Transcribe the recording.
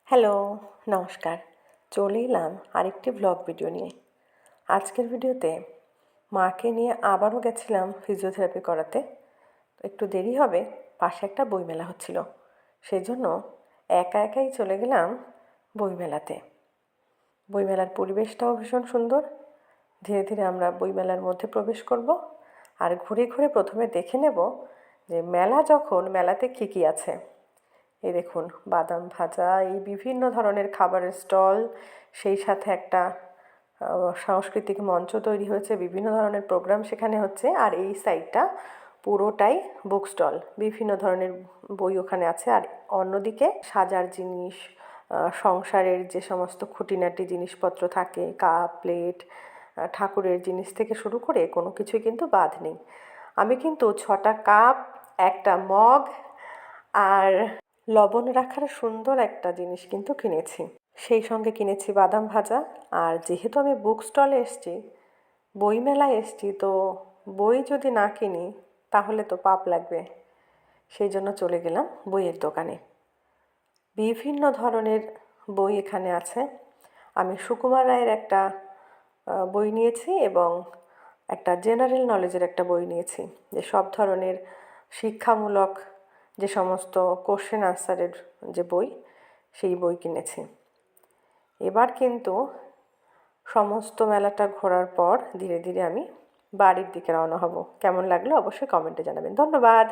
Hello, নমস্কার। চলে এলাম আরেকটি ব্লগ ভিডিও নিয়ে। আজকের ভিডিওতে মাকে নিয়ে আবারও গেছিলাম ফিজিওথেরাপি করাতে। একটু দেরি হবে, পাশে একটা বইমেলা হচ্ছিল। সেজন্য একা একাই চলে গেলাম বইমেলাতে। বইমেলার পরিবেশটাও ভীষণ সুন্দর। ধীরে ধীরে আমরা বইমেলার মধ্যে প্রবেশ করব আর ঘুরে ঘুরে প্রথমে দেখে নেব যে মেলাতে কী কী আছে। এই দেখুন, বাদাম ভাজা, এই বিভিন্ন ধরনের খাবারের স্টল, সেই সাথে একটা সাংস্কৃতিক মঞ্চ তৈরি হয়েছে, বিভিন্ন ধরনের প্রোগ্রাম সেখানে হচ্ছে। আর এই সাইডটা পুরোটাই বুক স্টল, বিভিন্ন ধরনের বই ওখানে আছে। আর অন্যদিকে সাজার জিনিস, সংসারের যে সমস্ত খুঁটিনাটি জিনিসপত্র থাকে, কাপ প্লেট, ঠাকুরের জিনিস থেকে শুরু করে কোনো কিছুই কিন্তু বাদ নেই। আমি কিন্তু 6টা কাপ, একটা মগ আর লবণ রাখার সুন্দর একটা জিনিস কিন্তু কিনেছি। সেই সঙ্গে কিনেছি বাদাম ভাজা। আর যেহেতু আমি বুক স্টলে এসছি, বইমেলায় এসছি, তো বই যদি না কিনি তাহলে তো পাপ লাগবে। সেই জন্য চলে গেলাম বইয়ের দোকানে। বিভিন্ন ধরনের বই এখানে আছে। আমি সুকুমার রায়ের একটা বই নিয়েছি এবং একটা জেনারেল নলেজের একটা বই নিয়েছি, যে সব ধরনের শিক্ষামূলক যে সমস্ত কোশ্চেন আনসারের যে বই, সেই বই কিনেছি। এবার কিন্তু সমস্ত মেলাটা ঘোরার পর ধীরে ধীরে আমি বাড়ির দিকে রওনা হব। কেমন লাগলো অবশ্যই কমেন্টে জানাবেন। ধন্যবাদ।